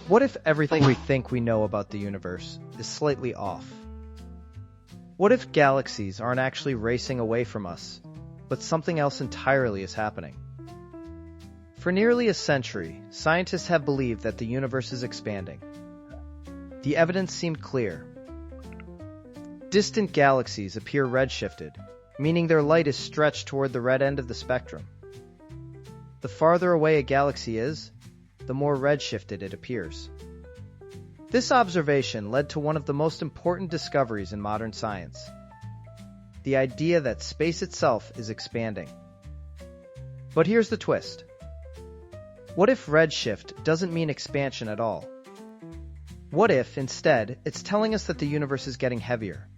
What if everything we think we know about the universe is slightly off? What if galaxies aren't actually racing away from us, but something else entirely is happening? For nearly a century, scientists have believed that the universe is expanding. The evidence seemed clear. Distant galaxies appear redshifted, meaning their light is stretched toward the red end of the spectrum. The farther away a galaxy is, the more redshifted it appears. This observation led to one of the most important discoveries in modern science: the idea that space itself is expanding. But here's the twist. What if redshift doesn't mean expansion at all? What if, instead, it's telling us that the universe is getting heavier?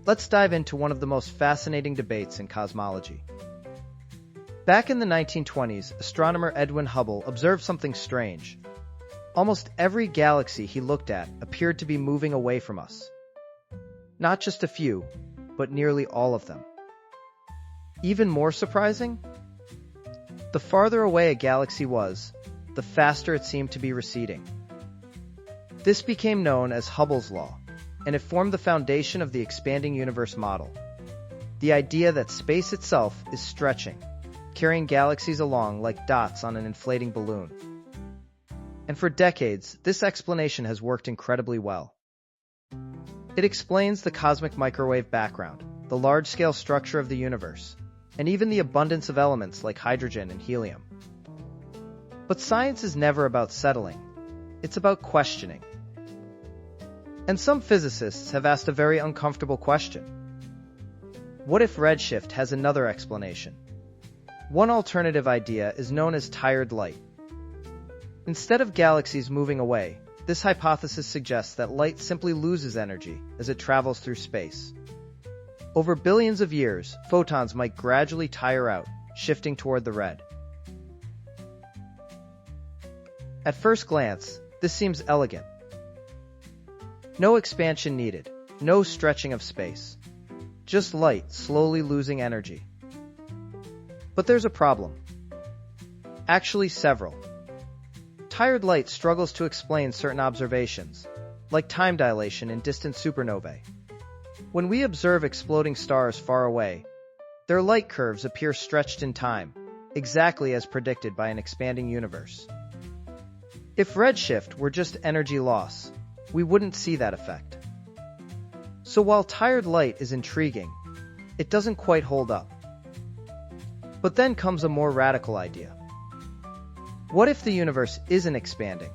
Let's dive into one of the most fascinating debates in cosmology. Back in the 1920s, astronomer Edwin Hubble observed something strange. Almost every galaxy he looked at appeared to be moving away from us. Not just a few, but nearly all of them. Even more surprising? The farther away a galaxy was, the faster it seemed to be receding. This became known as Hubble's law, and it formed the foundation of the expanding universe model. The idea that space itself is stretching, carrying galaxies along like dots on an inflating balloon. And for decades, this explanation has worked incredibly well. It explains the cosmic microwave background, the large-scale structure of the universe, and even the abundance of elements like hydrogen and helium. But science is never about settling. It's about questioning. And some physicists have asked a very uncomfortable question. What if redshift has another explanation? One alternative idea is known as tired light. Instead of galaxies moving away, this hypothesis suggests that light simply loses energy as it travels through space. Over billions of years, photons might gradually tire out, shifting toward the red. At first glance, this seems elegant. No expansion needed, no stretching of space. Just light slowly losing energy. But there's a problem. Actually, several. Tired light struggles to explain certain observations, like time dilation in distant supernovae. When we observe exploding stars far away, their light curves appear stretched in time, exactly as predicted by an expanding universe. If redshift were just energy loss, we wouldn't see that effect. So while tired light is intriguing, it doesn't quite hold up. But then comes a more radical idea. What if the universe isn't expanding?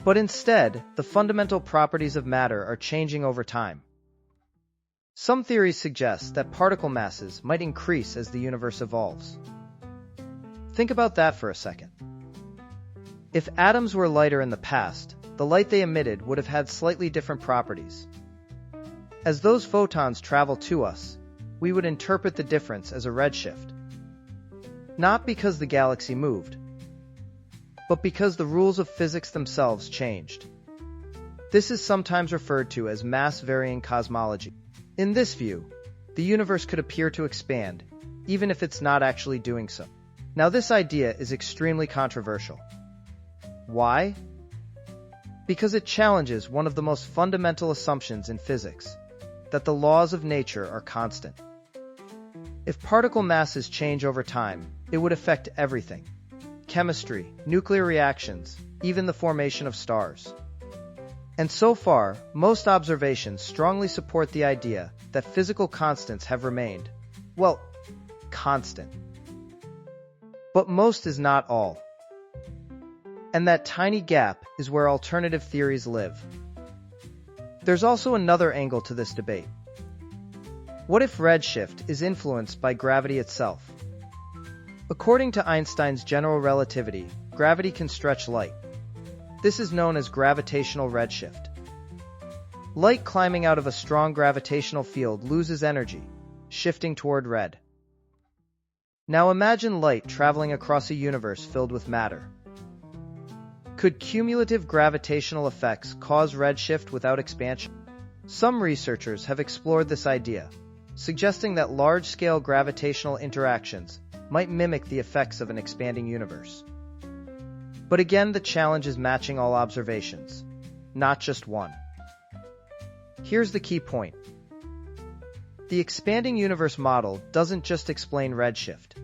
But instead, the fundamental properties of matter are changing over time. Some theories suggest that particle masses might increase as the universe evolves. Think about that for a second. If atoms were lighter in the past, the light they emitted would have had slightly different properties. As those photons travel to us, we would interpret the difference as a redshift. Not because the galaxy moved, but because the rules of physics themselves changed. This is sometimes referred to as mass-varying cosmology. In this view, the universe could appear to expand, even if it's not actually doing so. Now, this idea is extremely controversial. Why? Because it challenges one of the most fundamental assumptions in physics, that the laws of nature are constant. If particle masses change over time, it would affect everything: chemistry, nuclear reactions, even the formation of stars. And so far, most observations strongly support the idea that physical constants have remained, well, constant. But most is not all. And that tiny gap is where alternative theories live. There's also another angle to this debate. What if redshift is influenced by gravity itself? According to Einstein's general relativity, gravity can stretch light. This is known as gravitational redshift. Light climbing out of a strong gravitational field loses energy, shifting toward red. Now imagine light traveling across a universe filled with matter. Could cumulative gravitational effects cause redshift without expansion? Some researchers have explored this idea, suggesting that large-scale gravitational interactions might mimic the effects of an expanding universe. But again, the challenge is matching all observations, not just one. Here's the key point. The expanding universe model doesn't just explain redshift.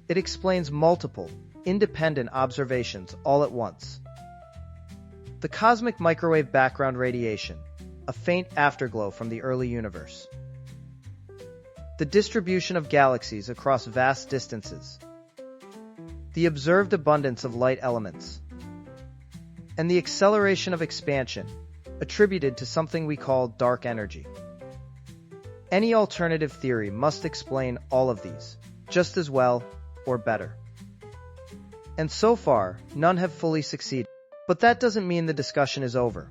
It explains multiple, independent observations all at once. The cosmic microwave background radiation, a faint afterglow from the early universe. The distribution of galaxies across vast distances. The observed abundance of light elements. And the acceleration of expansion, attributed to something we call dark energy. Any alternative theory must explain all of these, just as well, or better. And so far, none have fully succeeded. But that doesn't mean the discussion is over.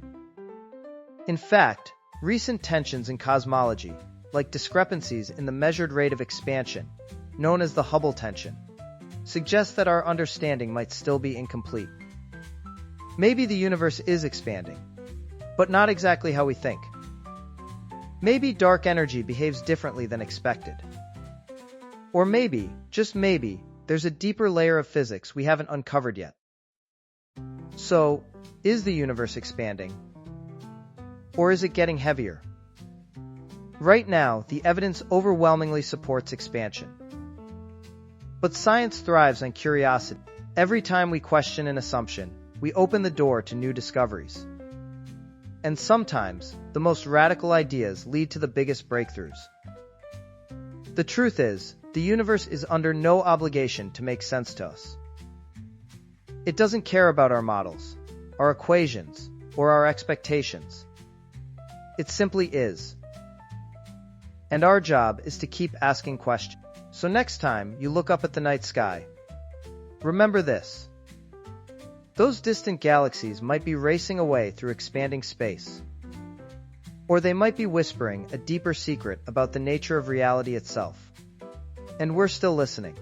In fact, recent tensions in cosmology, like discrepancies in the measured rate of expansion, known as the Hubble tension, suggest that our understanding might still be incomplete. Maybe the universe is expanding, but not exactly how we think. Maybe dark energy behaves differently than expected. Or maybe, just maybe, there's a deeper layer of physics we haven't uncovered yet. So, is the universe expanding? Or is it getting heavier? Right now, the evidence overwhelmingly supports expansion. But science thrives on curiosity. Every time we question an assumption, we open the door to new discoveries. And sometimes, the most radical ideas lead to the biggest breakthroughs. The truth is, the universe is under no obligation to make sense to us. It doesn't care about our models, our equations, or our expectations. It simply is. And our job is to keep asking questions. So next time you look up at the night sky, remember this. Those distant galaxies might be racing away through expanding space. Or they might be whispering a deeper secret about the nature of reality itself. And we're still listening.